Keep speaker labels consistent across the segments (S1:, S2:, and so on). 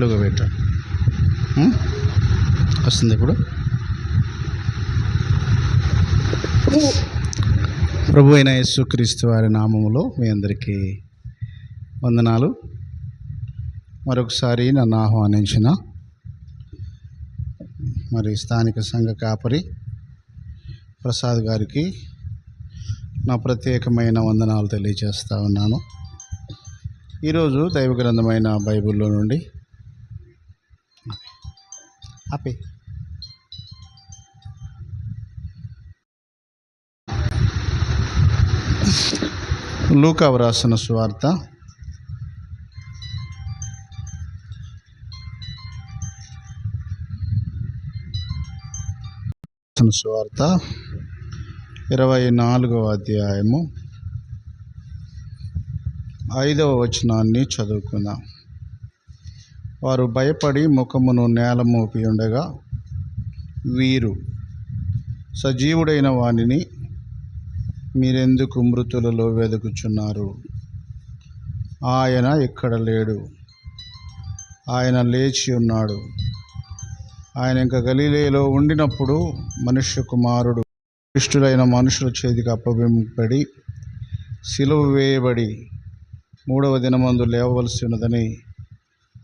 S1: స్లోగా పెట్టా. వస్తుంది ఇప్పుడు. ప్రభు అయిన యేసుక్రీస్తు వారి నామములో మీ అందరికీ వందనాలు. మరొకసారి నన్ను ఆహ్వానించిన స్థానిక సంఘ కాపరి ప్రసాద్ గారికి నా ప్రత్యేకమైన వందనాలు తెలియజేస్తూ ఉన్నాను. ఈరోజు దైవ గ్రంథమైన బైబిల్లో నుండి లూకా వ్రాసిన సువార్త 24వ అధ్యాయము 5వ వచనాన్ని చదువుకుందాం. వారు భయపడి ముఖమును నేల మోపి ఉండగా, వీరు సజీవుడైన వానిని మీరెందుకు మృతులలో వెదుకుచున్నారు? ఆయన ఇక్కడ లేడు, ఆయన లేచి ఉన్నాడు. ఆయన ఇంకా గలిలయలో ఉండినప్పుడు మనుష్య కుమారుడు ఇష్టులైన మనుషుల చేతికి అప్పగింపబడి సిలువ వేయబడి 3వ దినమందు లేవవలసి ఉన్నదని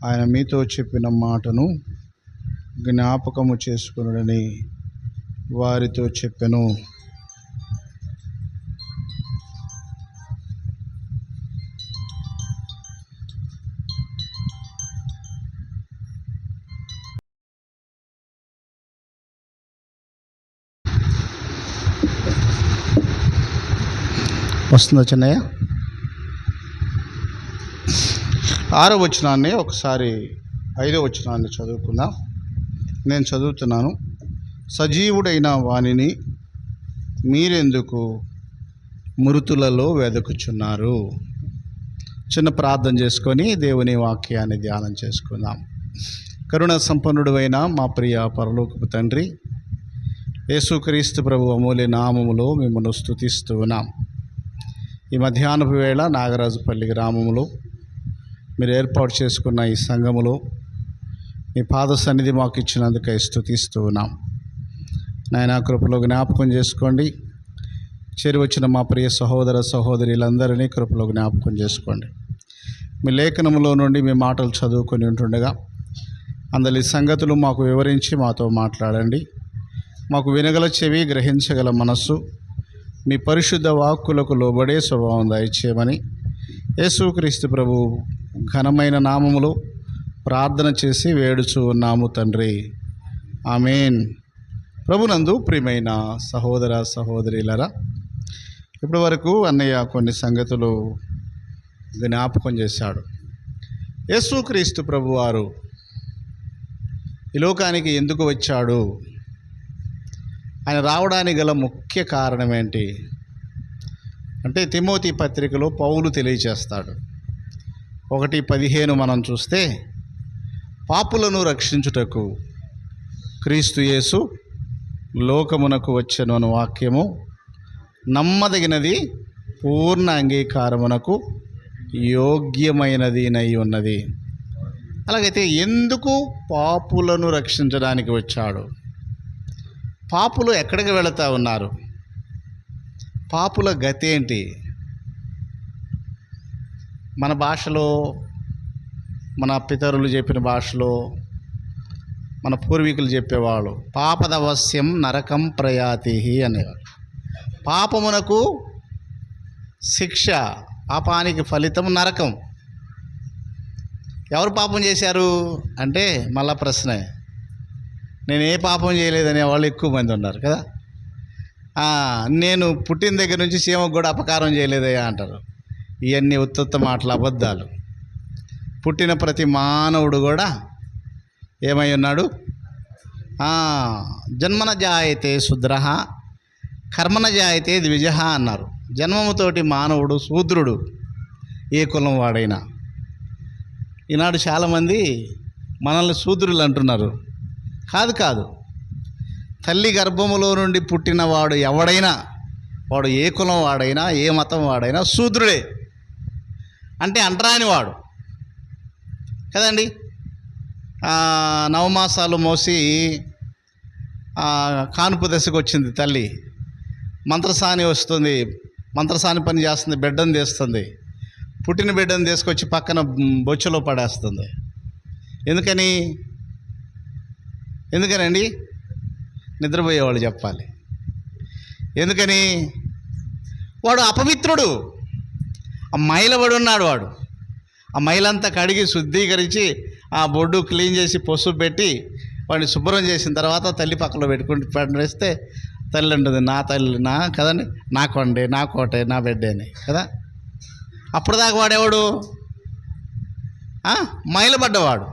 S1: ఆయన మీతో చెప్పిన మాటను జ్ఞాపకము చేసుకునుడని వారితో చెప్పెను. వస్తుందా చిన్నయ్య? 6వ వచనాన్ని ఒకసారి 5వ వచనాన్ని చదువుకుందాం. నేను చదువుతున్నాను. సజీవుడైన వానిని మీరెందుకు మృతులలో వెదకుచున్నారు? చిన్న ప్రార్థన చేసుకొని దేవుని వాక్యాన్ని ధ్యానం చేసుకుందాం. కరుణ సంపన్నుడు అయిన మా ప్రియ పరలోకపు తండ్రి, యేసుక్రీస్తు ప్రభు అమూల్య నామములో మిమ్మల్ని స్తుతిస్తూ ఉన్నాం. ఈ మధ్యాహ్నపు వేళ నాగరాజుపల్లి గ్రామంలో మీరు ఏర్పాటు చేసుకున్న ఈ సంఘములో మీ పాద సన్నిధి మాకు ఇచ్చినందుకై స్తుతిస్తూ ఉన్నాం. నాయన కృపలో జ్ఞాపకం చేసుకోండి. చేరివచ్చిన మా ప్రియ సహోదర సహోదరులందరినీ కృపలో జ్ఞాపకం చేసుకోండి. మీ లేఖనములో నుండి మీ మాటలు చదువుకొని ఉంటుండగా అందరి సంగతులు మాకు వివరించి మాతో మాట్లాడండి. మాకు వినగల చెవి, గ్రహించగల మనస్సు, మీ పరిశుద్ధ వాక్కులకు లోబడే స్వభావం దయచేయమని యేసుక్రీస్తు ప్రభు ఘనమైన నామములో ప్రార్థన చేసి వేడుచూ ఉన్నాము తండ్రి, ఆమేన్. ప్రభునందు ప్రియమైన సహోదర సహోదరులారా, ఇప్పటి వరకు అన్నయ్య కొన్ని సంగతులు జ్ఞాపకం చేశాడు. యేసుక్రీస్తు ప్రభు వారు ఈ లోకానికి ఎందుకు వచ్చాడు, ఆయన రావడానికి గల ముఖ్య కారణం ఏంటి అంటే తిమోతి పత్రికలో పౌలు తెలియచేస్తాడు. 1:15 మనం చూస్తే, పాపులను రక్షించుటకు క్రీస్తు యేసు లోకమునకు వచ్చెను అను వాక్యము నమ్మదగినది, పూర్ణ అంగీకారమునకు యోగ్యమైనది నై ఉన్నది. అలాగైతే ఎందుకు పాపులను రక్షించడానికి వచ్చాడు? పాపులు ఎక్కడికి వెళుతూ ఉన్నారు? పాపుల గతి ఏంటి? మన భాషలో, మన పితరులు చెప్పిన భాషలో, మన పూర్వీకులు చెప్పేవాళ్ళు పాపదవశ్యం నరకం ప్రయాతి అనేవారు. పాపమునకు శిక్ష, పాపానికి ఫలితం నరకం. ఎవరు పాపం చేశారు అంటే మళ్ళా ప్రశ్నే. నేను ఏ పాపం చేయలేదనే వాళ్ళు ఎక్కువ మంది ఉన్నారు కదా. నేను పుట్టిన దగ్గర నుంచి చీమకు కూడా అపకారం చేయలేదయ్యా అంటారు. ఇవన్నీ ఉత్తుత్త మాటలు, అబద్ధాలు. పుట్టిన ప్రతి మానవుడు కూడా ఏమై ఉన్నాడు? జన్మన జాయతే శూద్రః కర్మన జాయతే ద్విజః అన్నారు. జన్మముతోటి మానవుడు శూద్రుడు, ఏ కులం వాడైనా. ఈనాడు చాలామంది మనల్ని శూద్రులు అంటున్నారు. కాదు, తల్లి గర్భములో నుండి పుట్టిన వాడు ఎవడైనా, వాడు ఏ కులం వాడైనా, ఏ మతం వాడైనా శూద్రుడే. అంటే అంటరాని వాడు కదండి. నవమాసాలు మోసి కానుపు దశకు వచ్చింది తల్లి. మంత్రసాని వస్తుంది, మంత్రసాని పని చేస్తుంది, బిడ్డను తీస్తుంది. పుట్టిన బిడ్డను తీసుకొచ్చి పక్కన బొచ్చులో పడేస్తుంది. ఎందుకనండి? నిద్రపోయేవాళ్ళు చెప్పాలి. ఎందుకని? వాడు అపవిత్రుడు, ఆ మైలబడి ఉన్నాడు. వాడు ఆ మైలంతా కడిగి శుద్ధీకరించి ఆ బొడ్డు క్లీన్ చేసి పసుపు పెట్టి వాడిని శుభ్రం చేసిన తర్వాత తల్లి పక్కలో పెట్టేస్తే తల్లి ఉంటుంది, నా తల్లి నా కదండి, నా కొండే, నా కోటే, నా బిడ్డే అని కదా. అప్పుడు దాకా వాడేవాడు మైలబడ్డవాడు.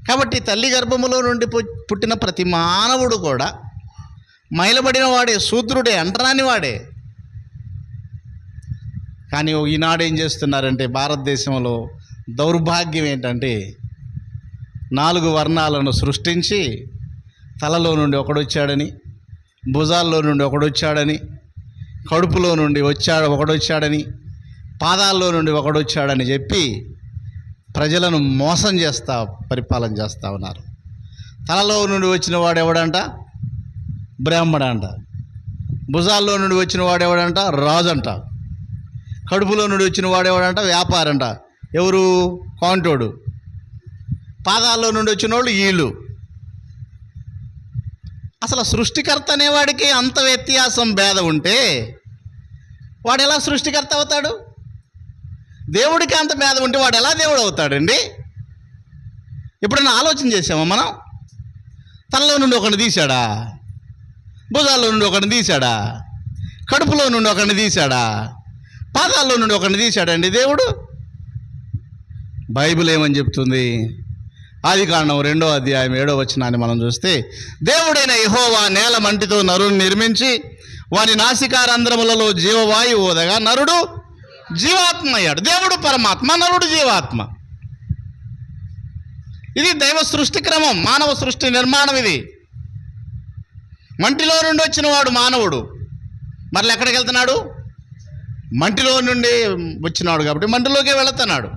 S1: కాబట్టి తల్లి గర్భములో నుండి పుట్టిన ప్రతి మానవుడు కూడా మైలబడిన వాడే, శూద్రుడే, అంటరాని వాడే. కానీ ఈనాడు ఏం చేస్తున్నారంటే, భారతదేశంలో దౌర్భాగ్యం ఏంటంటే 4 వర్ణాలను సృష్టించి తలలో నుండి ఒకడొచ్చాడని, భుజాల్లో నుండి ఒకడొచ్చాడని, కడుపులో నుండి ఒకడొచ్చాడని, పాదాల్లో నుండి ఒకడొచ్చాడని చెప్పి ప్రజలను మోసం చేస్తా పరిపాలన చేస్తూ ఉన్నారు. తలలో నుండి వచ్చిన వాడు ఎవడంట? బ్రాహ్మడంట. భుజాల్లో నుండి వచ్చిన వాడు ఎవడంట? రాజంట. కడుపులో నుండి వచ్చిన వాడు ఎవడంట? వ్యాపారంట. ఎవరు? కాంటోడు. పాదాల్లో నుండి వచ్చిన వాళ్ళు వీళ్ళు. అసలు సృష్టికర్త అనేవాడికి అంత వ్యత్యాసం భేదం ఉంటే వాడు ఎలా సృష్టికర్త అవుతాడు? దేవుడికి అంత భేదం ఉంటే వాడు ఎలా దేవుడు అవుతాడండి? ఎప్పుడైనా ఆలోచన చేసామా మనం? తలలో నుండి ఒకరిని తీశాడా? భుజాల్లో నుండి ఒకరిని తీశాడా? కడుపులో నుండి ఒకరిని తీశాడా? పాదాల్లో నుండి ఒకరిని తీశాడండి దేవుడు? బైబిల్ ఏమని చెప్తుంది? ఆదికాండం 2వ అధ్యాయం 7వ వచనాన్ని మనం చూస్తే, దేవుడైన యెహోవా నేల మంటితో నరుని నిర్మించి వాని నాసికారంధ్రములలో జీవవాయువు ఊదగా నరుడు జీవాత్మ అయ్యాడు. దేవుడు పరమాత్మ, నరుడు జీవాత్మ. ఇది దైవ సృష్టి క్రమం, మానవ సృష్టి నిర్మాణం. ఇది మంటిలో నుండి వచ్చిన వాడు మానవుడు. మరలా ఎక్కడికి వెళ్తున్నాడు? మంటిలో నుండి వచ్చినాడు కాబట్టి మంటిలోకే వెళుతున్నాడు.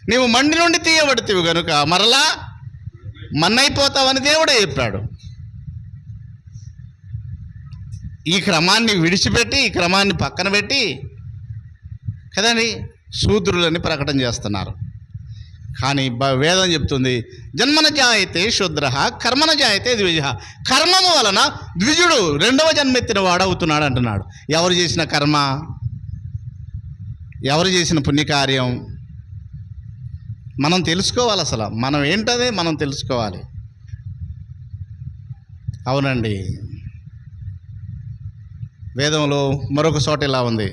S1: నీవు మండి నుండి తీయబడితివి కనుక మరలా మన్నైపోతావని దేవుడే చెప్పాడు. ఈ క్రమాన్ని విడిచిపెట్టి, ఈ క్రమాన్ని పక్కన పెట్టి కదండి శూద్రులని ప్రకటన చేస్తున్నారు. కానీ వేదం చెప్తుంది, జన్మన జాయతే శూద్ర కర్మన జాయతే ద్విజ. కర్మము వలన ద్విజుడు, 2వ జన్మెత్తిన వాడవుతున్నాడు అంటున్నాడు. ఎవరు చేసిన కర్మ? ఎవరు చేసిన పుణ్యకార్యం? మనం తెలుసుకోవాలి. అసలు మనం ఏంటదే మనం తెలుసుకోవాలి. అవునండి, వేదంలో మరొక చోట ఇలా ఉంది,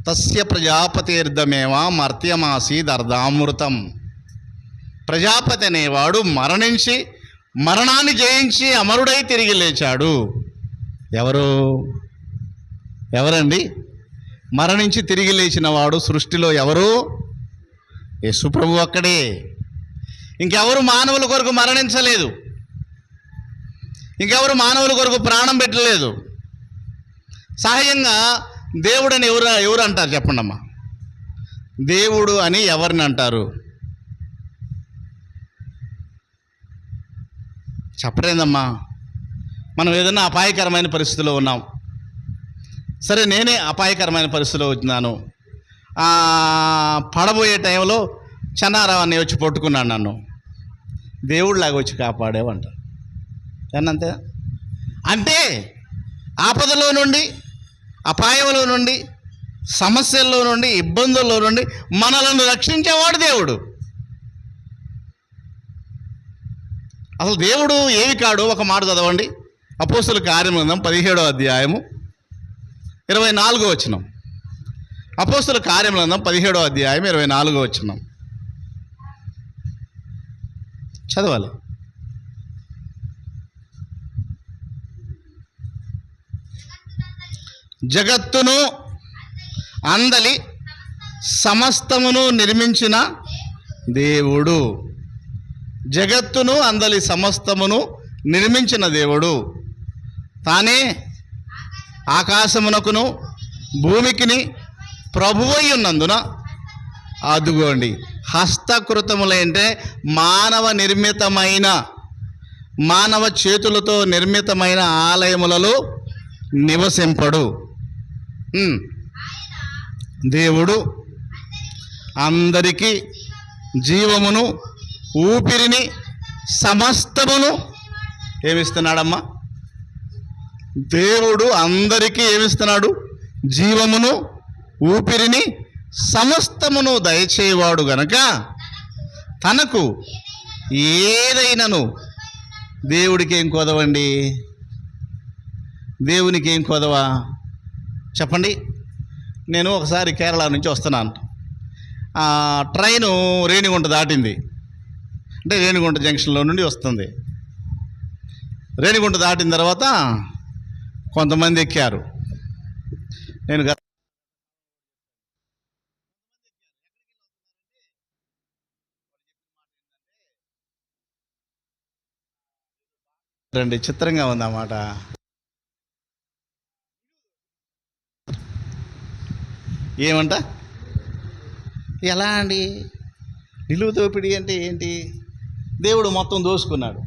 S1: తస్య ప్రజాపతిర్ధమేవ మర్త్యమాసీదర్ధామృతం. ప్రజాపతి అనేవాడు మరణించి, మరణాన్ని జయించి అమరుడై తిరిగి లేచాడు. ఎవరండి? మరణించి తిరిగి లేచిన వాడు సృష్టిలో ఎవరు? యేసు ప్రభు ఒక్కడే. ఇంకెవరు మానవుల కొరకు మరణించలేదు, ఇంకెవరు మానవుల కొరకు ప్రాణం పెట్టలేదు. సహజంగా దేవుడని ఎవరు అంటారు చెప్పండి అమ్మా? దేవుడు అని ఎవరిని అంటారు? చెప్పలేదమ్మా. మనం ఏదైనా అపాయకరమైన పరిస్థితిలో ఉన్నాం. సరే, నేనే అపాయకరమైన పరిస్థితిలో వచ్చినాను. పడబోయే టైంలో చెన్నారావాన్ని వచ్చి పట్టుకున్నాడు నన్ను. దేవుడిలాగా వచ్చి కాపాడేవంట. అంతే. అంటే ఆపదలో నుండి, అపాయంలో నుండి, సమస్యల్లో నుండి, ఇబ్బందుల్లో నుండి మనలను రక్షించేవాడు దేవుడు. అసలు దేవుడు ఏమి కాడు? ఒక మాట చదవండి, అపోస్తుల కార్యగ్రంథం 17వ అధ్యాయము 24వ వచనం. అపోస్తుల కార్యగ్రంథం 17వ అధ్యాయం 24వ వచనం చదవాలి. జగత్తును అందలి సమస్తమును నిర్మించిన దేవుడు. జగత్తును అందలి సమస్తమును నిర్మించిన దేవుడు తానే ఆకాశమునకును భూమికిని ప్రభువై ఉన్నందున, అదుగోండి హస్తకృతములంటే మానవ నిర్మితమైన, మానవ చేతులతో నిర్మితమైన ఆలయములలో నివసింపడు. దేవుడు అందరికీ జీవమును, ఊపిరిని, సమస్తమును ఏమిస్తున్నాడమ్మా? దేవుడు అందరికీ ఏమిస్తున్నాడు? జీవమును, ఊపిరిని, సమస్తమును దయచేవాడు గనక తనకు ఏదైనాను, దేవుడికి ఏం కొదవండి? దేవునికి ఏం కొదవా చెప్పండి? నేను ఒకసారి కేరళ నుంచి వస్తున్నాను. ట్రైను రేణిగుంట దాటింది. అంటే రేణిగుంట జంక్షన్లో నుండి వస్తుంది. రేణిగుంట దాటిన తర్వాత కొంతమంది ఎక్కారు. నేను రండి, చిత్రంగా ఉందన్నమాట. ఏమంట? ఎలా అండి? నిలువు దోపిడీ అంటే ఏంటి? దేవుడు మొత్తం దోసుకున్నాడు,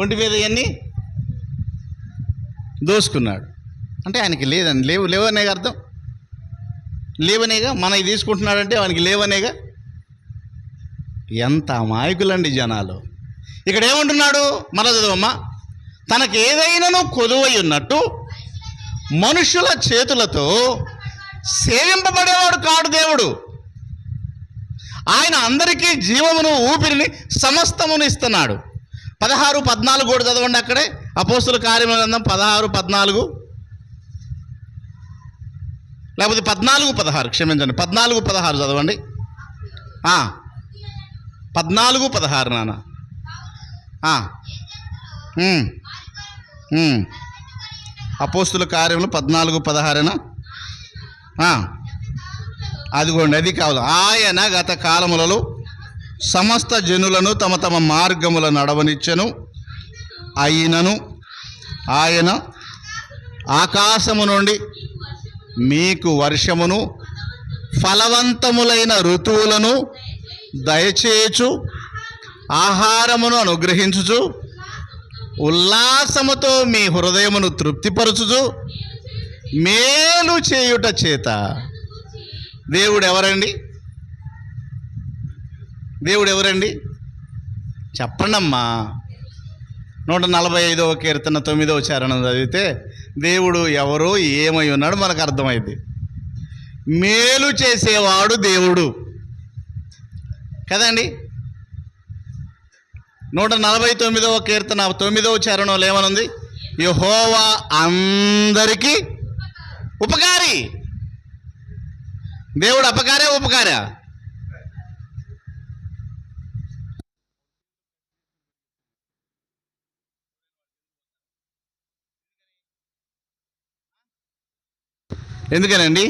S1: ఒంటి మీద ఇవన్నీ దోసుకున్నాడు. అంటే ఆయనకి లేదండి, లేవనేగా అర్థం. లేవనేగా మనకి తీసుకుంటున్నాడంటే వానికి లేవనేగా. ఎంత అమాయకులండి జనాలు. ఇక్కడ ఏమంటున్నాడు? మన చదువమ్మా, తనకు ఏదైనాను కొదువై ఉన్నట్టు మనుషుల చేతులతో సేవింపబడేవాడు కాడు దేవుడు. ఆయన అందరికీ జీవమును, ఊపిరిని, సమస్తమును ఇస్తున్నాడు. 16-14 కూడా చదవండి. అక్కడే అపోస్తుల కార్యముల గ్రంథం 16-14, లేకపోతే 14-16, క్షమించండి, 14-16 చదవండి. 14-16 నాన్న. అపోస్తుల కార్యములు 14-16. అదిగోండి, అది కాదు. ఆయన గత కాలములలో సమస్త జనులను తమ తమ మార్గముల నడవనిచ్చెను. అయినను ఆయన ఆకాశము నుండి మీకు వర్షమును, ఫలవంతములైన ఋతువులను దయచేయచు, ఆహారమును అనుగ్రహించుచు, ఉల్లాసముతో మీ హృదయమును తృప్తిపరచుచు, మేలు చేయుట చేత. దేవుడు ఎవరండి? దేవుడు ఎవరండి చెప్పండమ్మా. 145వ కీర్తన 9వ చరణం చదివితే దేవుడు ఎవరో ఏమై ఉన్నాడు మనకు అర్థమైంది. మేలు చేసేవాడు దేవుడు కదండి. 149వ కీర్తన 9వ చరణంలో ఏమనుంది? యెహోవా అందరికీ ఉపకారి. దేవుడు అపకారే, ఉపకారా? ఎందుకనండి?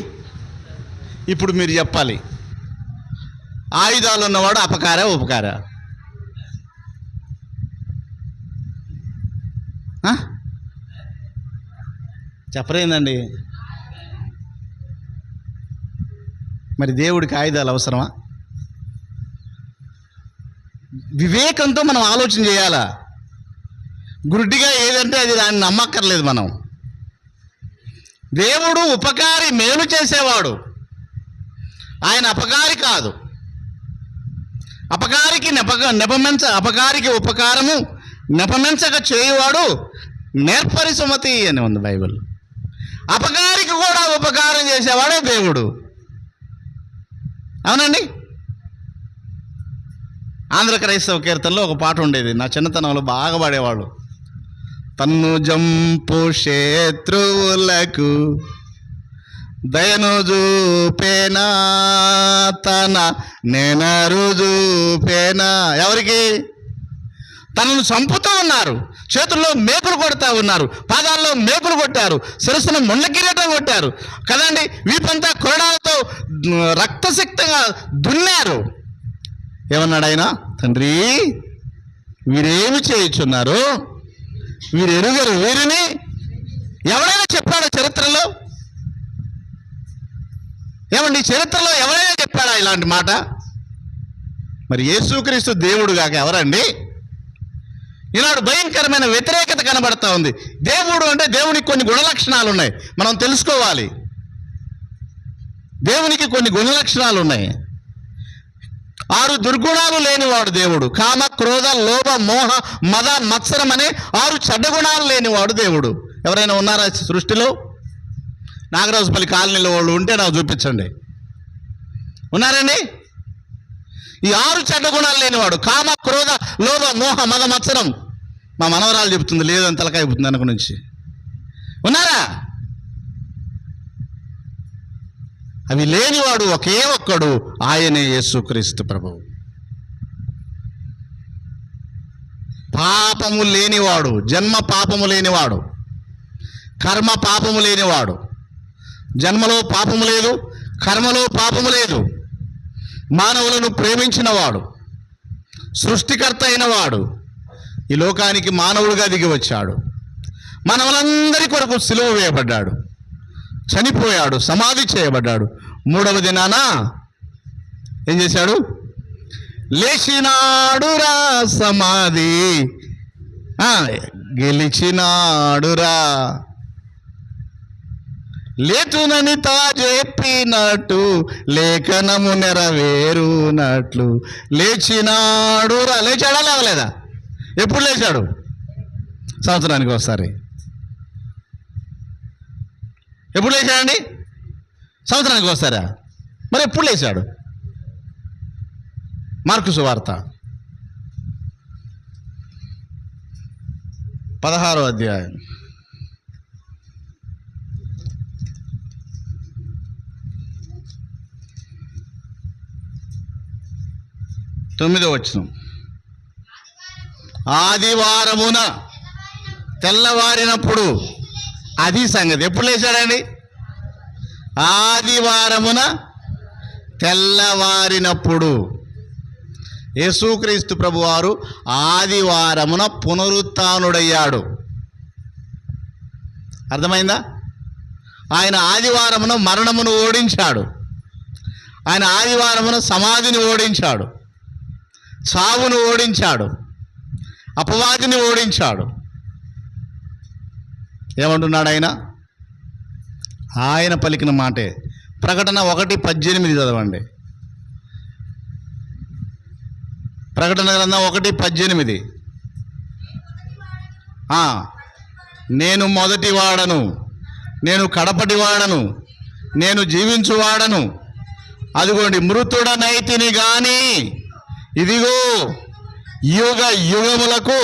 S1: ఇప్పుడు మీరు చెప్పాలి. ఆయుధాలు ఉన్నవాడు అపకారా, ఉపకారా? చెప్పరేందండి? మరి దేవుడికి ఆయుధాలు అవసరమా? వివేకంతో మనం ఆలోచన చేయాలా. గుడ్డిగా ఏదంటే అది దాన్ని నమ్మక్కర్లేదు మనం. దేవుడు ఉపకారి, మేలు చేసేవాడు. ఆయన అపకారి కాదు. అపకారికి అపకారికి ఉపకారము నెపమెంచక చేయువాడు నేర్పరి సుమతి అని ఉంది బైబిల్. అపకారికి కూడా ఉపకారం చేసేవాడే దేవుడు. అవునండి. ఆంధ్ర క్రైస్తవ కీర్తనలో ఒక పాట ఉండేది, నా చిన్నతనంలో బాగా పాడేవాళ్ళు. తన్ను జంపు శత్రువులకు దయను చూపేనా, తన నెనరు చూపేనా. ఎవరికి? తనను చంపుతూ ఉన్నారు, చేతుల్లో మేకులు కొడతా ఉన్నారు, పాదాల్లో మేకులు కొట్టారు, శిరస్సును ముండ్ల కిరీటం కొట్టారు కదండి, వీపంతా కొరడాలతో రక్తసిక్తంగా దున్నారు. ఏమన్నాడు ఆయన? తండ్రి, వీరేమి చేయుచున్నారు, వీరు ఎరుగరు వీరిని. ఎవరైనా చెప్పాడా చరిత్రలో? ఏమండి, చరిత్రలో ఎవరైనా చెప్పాడా ఇలాంటి మాట? మరి యేసుక్రీస్తు దేవుడు కాక ఎవరండి? ఈనాడు భయంకరమైన వ్యతిరేకత కనబడతా ఉంది. దేవుడు అంటే దేవునికి కొన్ని గుణలక్షణాలు ఉన్నాయి, మనం తెలుసుకోవాలి. దేవునికి కొన్ని గుణలక్షణాలు ఉన్నాయి. 6 దుర్గుణాలు లేనివాడు దేవుడు. కామ, క్రోధ, లోభ, మోహ, మద, మత్సరం అనే 6 చెడ్డ గుణాలు లేనివాడు దేవుడు. ఎవరైనా ఉన్నారా సృష్టిలో? నాగరాజుపల్లి కాలనీలో వాళ్ళు ఉంటే నాకు చూపించండి. ఉన్నారండి? ఈ 6 చెడ్డ గుణాలు లేనివాడు. కామ, క్రోధ, లోభ, మోహ, మద, మత్సరం. మా మనవరాలు చెబుతుంది, లేదని తలకాయిపోతుంది వెనక నుంచి. ఉన్నారా? అవి లేనివాడు ఒకే ఒక్కడు, ఆయనే యేసుక్రీస్తు ప్రభువు. పాపము లేనివాడు, జన్మ పాపము లేనివాడు, కర్మ పాపము లేనివాడు. జన్మలో పాపము లేదు, కర్మలో పాపము లేదు. మానవులను ప్రేమించినవాడు, సృష్టికర్త అయినవాడు, ఈ లోకానికి మానవుడిగా దిగి వచ్చాడు. మనవలందరి కొరకు సిలువ వేయబడ్డాడు, చనిపోయాడు, సమాధి చేయబడ్డాడు. 3వ దినాన ఏం చేశాడు? లేచినాడురా, సమాధి గెలిచినాడురా. లేతునని తా చెప్పినట్టు, లేఖనము నెరవేరునట్లు లేచినాడురా. లేచాడా లేవలేదా? ఎప్పుడు లేచాడు? సంవత్సరానికి ఒకసారి. ఎప్పుడు లేచాడండి? సంవత్సరానికి వస్తారా? మరి ఎప్పుడు లేచాడు? మార్కు సువార్త 16వ అధ్యాయం 9వ వచనం. ఆదివారమున తెల్లవారినప్పుడు. అది సంగతి. ఎప్పుడు లేచాడండి? ఆదివారమున తెల్లవారినప్పుడు. యేసుక్రీస్తు ప్రభువారు ఆదివారమున పునరుత్థానుడయ్యాడు. అర్థమైందా? ఆయన ఆదివారమున మరణమును ఓడించాడు. ఆయన ఆదివారమున సమాధిని ఓడించాడు, చావును ఓడించాడు, అపవాదిని ఓడించాడు. ఏమంటున్నాడు ఆయన? ఆయన పలికిన మాటే. ప్రకటన 1:18 చదవండి. ప్రకటన గ్రంథం 1:18. నేను మొదటివాడను, నేను కడపటివాడను, నేను జీవించువాడను. అదిగోండి, మృతుడనైతిని గాని ఇదిగో యుగ యుగములకు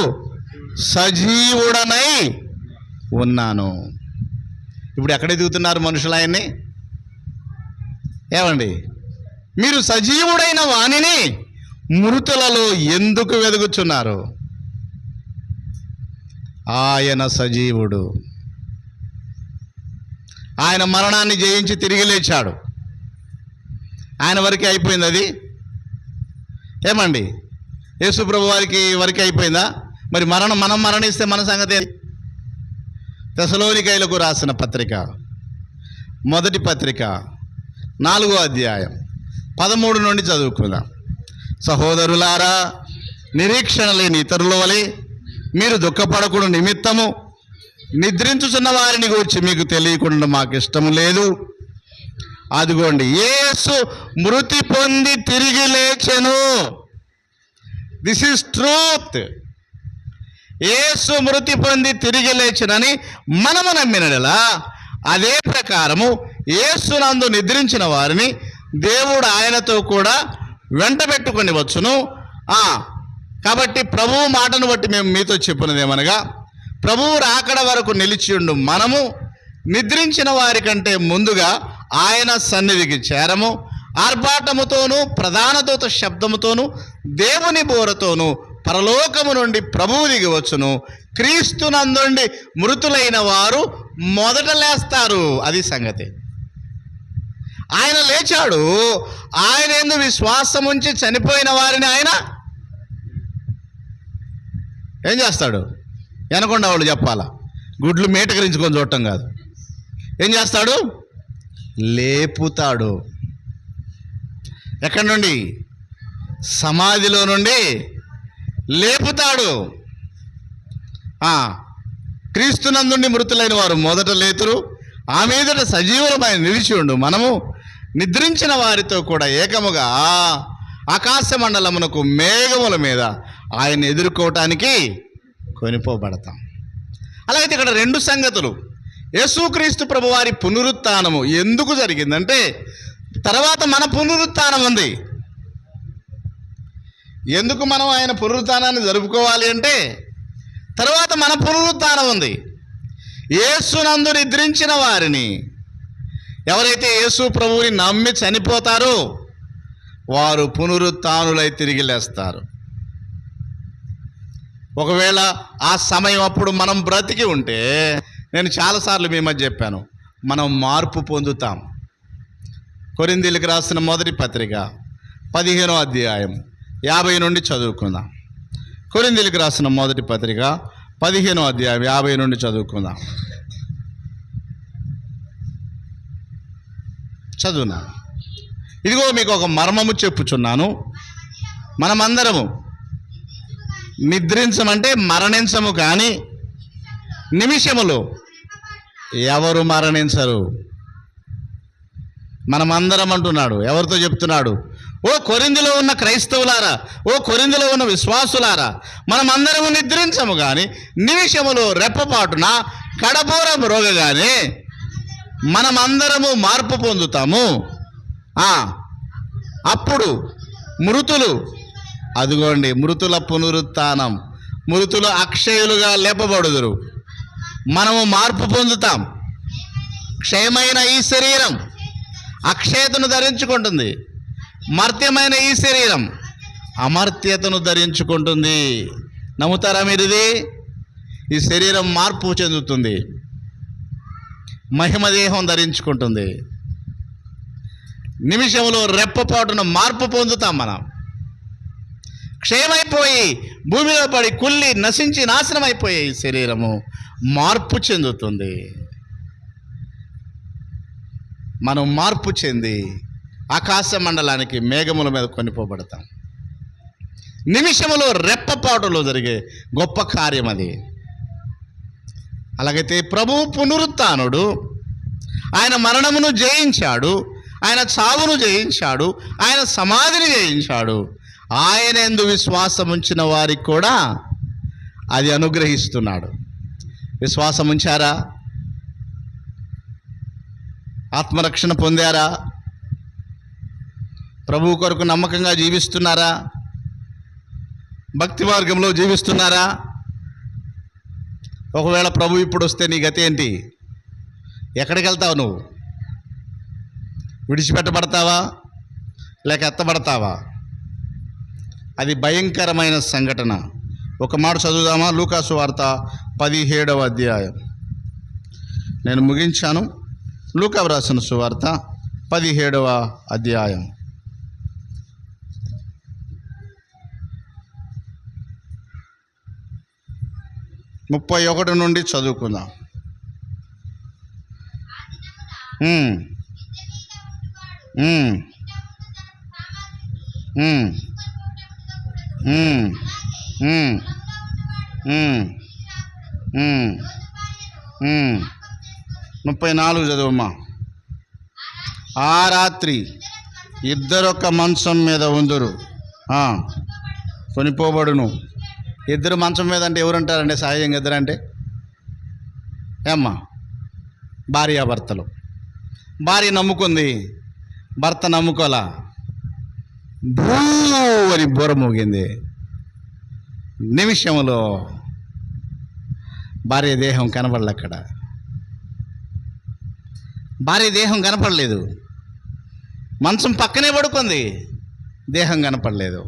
S1: సజీవుడనై ఉన్నాను. ఇప్పుడు ఎక్కడ ఎదుగుతున్నారు మనుషులు ఆయన్ని? ఏమండి, మీరు సజీవుడైన వానిని మృతులలో ఎందుకు వెదుగుచున్నారు? ఆయన సజీవుడు. ఆయన మరణాన్ని జయించి తిరిగి లేచాడు. ఆయన వరకే అయిపోయింది అది. ఏమండి, యేసు ప్రభు వారికి వరకే అయిపోయిందా? మరి మనం మరణిస్తే మన సంగతి. తెసలోనికైలకు రాసిన పత్రిక, మొదటి పత్రిక 4వ అధ్యాయం 13 నుండి చదువుకుందాం. సహోదరులారా, నిరీక్షణ లేని ఇతరుల వలె మీరు దుఃఖపడకుడు నిమిత్తము నిద్రించుచున్న వారిని గురించి మీకు తెలియకుండా మాకు ఇష్టము లేదు. అదిగోండి, యేసు మృతి పొంది తిరిగి లేచెను. This is truth. యేసు మృతి పొంది తిరిగి లేచెనని మనము నమ్మినలా, అదే ప్రకారము యేసునందు నిద్రించిన వారిని దేవుడు ఆయనతో కూడా వెంట పెట్టుకొని వచ్చును. కాబట్టి ప్రభువు మాటను బట్టి మేము మీతో చెప్పినదేమనగా, ప్రభువు రాకడ వరకు నిలిచియుండు మనము నిద్రించిన వారి కంటే ముందుగా ఆయన సన్నిధికి చేరము. ఆర్భాటముతోనూ ప్రధాన దూత శబ్దముతోనూ దేవుని బోరతోనూ పరలోకము నుండి ప్రభువు దిగి వచ్చును. క్రీస్తునందుండి మృతులైన వారు మొదట లేస్తారు. అది సంగతి. ఆయన లేచాడు. ఆయన యందు విశ్వాసం ఉంచి చనిపోయిన వారిని ఆయన ఏం చేస్తాడు? వెనకుండా వాళ్ళు చెప్పాలా, గుడ్లు మేటకరించుకొని చూడటం కాదు. ఏం చేస్తాడు? లేపుతాడు. ఎక్కడి నుండి? సమాధిలో నుండి లేపుతాడు. క్రీస్తునందుండి మృతులైన వారు మొదట లేతురు, ఆ మీదట సజీవులమై నిలిచి ఉండు. మనము నిద్రించిన వారితో కూడా ఏకముగా ఆకాశ మండలమునకు మేఘముల మీద ఆయన ఎదుర్కోవటానికి కొనిపోబడతాం. అలాగైతే ఇక్కడ రెండు సంగతులు. యేసుక్రీస్తు ప్రభువారి పునరుత్థానము ఎందుకు జరిగిందంటే తర్వాత మన పునరుత్థానం ఉంది. ఎందుకు మనం ఆయన పునరుత్థానాన్ని జరుపుకోవాలి అంటే తర్వాత మన పునరుత్థానం ఉంది. యేసునందు నిద్రించిన వారిని, ఎవరైతే యేసు ప్రభువుని నమ్మి చనిపోతారో వారు పునరుత్థానులై తిరిగి లేస్తారు. ఒకవేళ ఆ సమయం అప్పుడు మనం బ్రతికి ఉంటే, నేను చాలాసార్లు మీ మధ్య చెప్పాను, మనం మార్పు పొందుతాం. కొరింథీయులకు రాసిన మొదటి పత్రిక 15వ అధ్యాయం 50 నుండి చదువుకుందాం. కొరింథీయులకు రాసిన మొదటి పత్రిక 15వ అధ్యాయం 50 నుండి చదువుకుందాం. చదువునా. ఇదిగో మీకు ఒక మర్మము చెప్పుచున్నాను, మనమందరము నిద్రించమంటే మరణించము, కానీ నిమిషములో ఎవరు మరణించరు. మనమందరం అంటున్నాడు. ఎవరితో చెప్తున్నాడు? ఓ కొరింథీలో ఉన్న క్రైస్తవులారా, ఓ కొరింథీలో ఉన్న విశ్వాసులారా, మనమందరము నిద్రించము, కానీ నిమిషములో రెప్పపాటున కడపూరం రోగగానే మనమందరము మార్పు పొందుతాము. అప్పుడు మృతులు, అదిగోండి మృతుల పునరుత్థానం, మృతులు అక్షయులుగా లేపబడుదురు. మనము మార్పు పొందుతాం. క్షయమైన ఈ శరీరం అక్షయతను ధరించుకుంటుంది, మర్త్యమైన ఈ శరీరం అమర్త్యతను ధరించుకుంటుంది. నమ్ముతారా మీరు? ఇది ఈ శరీరం మార్పు చెందుతుంది, మహిమ దేహం ధరించుకుంటుంది. నిమిషంలో రెప్పపాటున మార్పు పొందుతాం. మనం క్షయమైపోయి భూమిలో పడి కుళ్ళి నశించి నాశనం అయిపోయే ఈ శరీరము మార్పు చెందుతుంది. మనం మార్పు చెంది ఆకాశ మండలానికి మేఘముల మీద కొనిపోబడతాం. నిమిషములో రెప్పపాటులో జరిగే గొప్ప కార్యం అది. అలాగైతే ప్రభువు పునరుత్థానుడు, ఆయన మరణమును జయించాడు, ఆయన చావును జయించాడు, ఆయన సమాధిని జయించాడు. ఆయన యందు విశ్వాసం ఉంచిన వారికి కూడా అది అనుగ్రహిస్తున్నాడు. విశ్వాసం ఉంచారా? ఆత్మరక్షణ పొందారా? ప్రభువు కొరకు నమ్మకంగా జీవిస్తున్నారా? భక్తి మార్గంలో జీవిస్తున్నారా? ఒకవేళ ప్రభు ఇప్పుడు వస్తే నీ గతి ఏంటి? ఎక్కడికి వెళ్తావు? నువ్వు విడిచిపెట్టబడతావా లేక ఎత్తబడతావా? అది భయంకరమైన సంఘటన. ఒక మాట చదువుదామా? లూకాసు వార్త 17వ అధ్యాయం. నేను ముగించాను. లూకా రాసిన సువార్త 17వ అధ్యాయం 31 నుండి చదువుకుందాం. ముప్పై 34 చదువమ్మా. ఆ రాత్రి ఇద్దరొక్క మంచం మీద ఉందురు, కొనిపోబడును. ఇద్దరు మంచం మీద అంటే ఎవరుంటారండి? సహజంగా ఇద్దరంటే ఏమ్మా? భార్యాభర్తలు. భార్య నమ్ముకుంది, భర్త నమ్ముకోలా. భూ అని బుర్ర మోగింది. నిమిషంలో భార్య దేహం కనపడలే. అక్కడ భార్య దేహం కనపడలేదు. మంచం పక్కనే పడుకుంది, దేహం కనపడలేదు.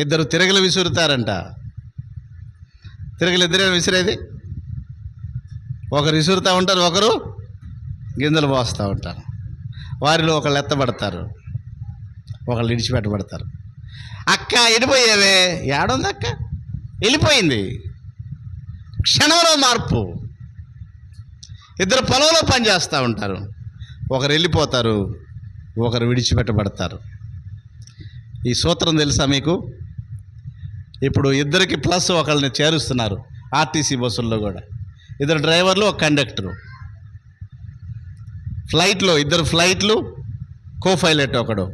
S1: ఇద్దరు తిరగలు విసురుతారంట. తిరగలు ఇద్దరే విసిరేది. ఒకరు విసురుతూ ఉంటారు, ఒకరు గింజలు పోస్తూ ఉంటారు. వారిలో ఒకళ్ళు ఎత్తబడతారు, ఒకళ్ళు విడిచిపెట్టబడతారు. అక్క వెళ్ళిపోయావే, ఏడుంది అక్క? వెళ్ళిపోయింది. క్షణంలో మార్పు. ఇద్దరు పొలంలో పనిచేస్తూ ఉంటారు, ఒకరు వెళ్ళిపోతారు, ఒకరు విడిచిపెట్టబడతారు. ఈ సూత్రం తెలుసా మీకు? ఇప్పుడు ఇద్దరికి ప్లస్ ఒకళ్ళని చేరుస్తున్నారు ఆర్టీసీ బస్సుల్లో కూడా. ఇద్దరు డ్రైవర్లు, ఒక కండక్టరు. ఫ్లైట్లో ఇద్దరు ఫ్లైట్లు, కో పైలట్ ఒకడు.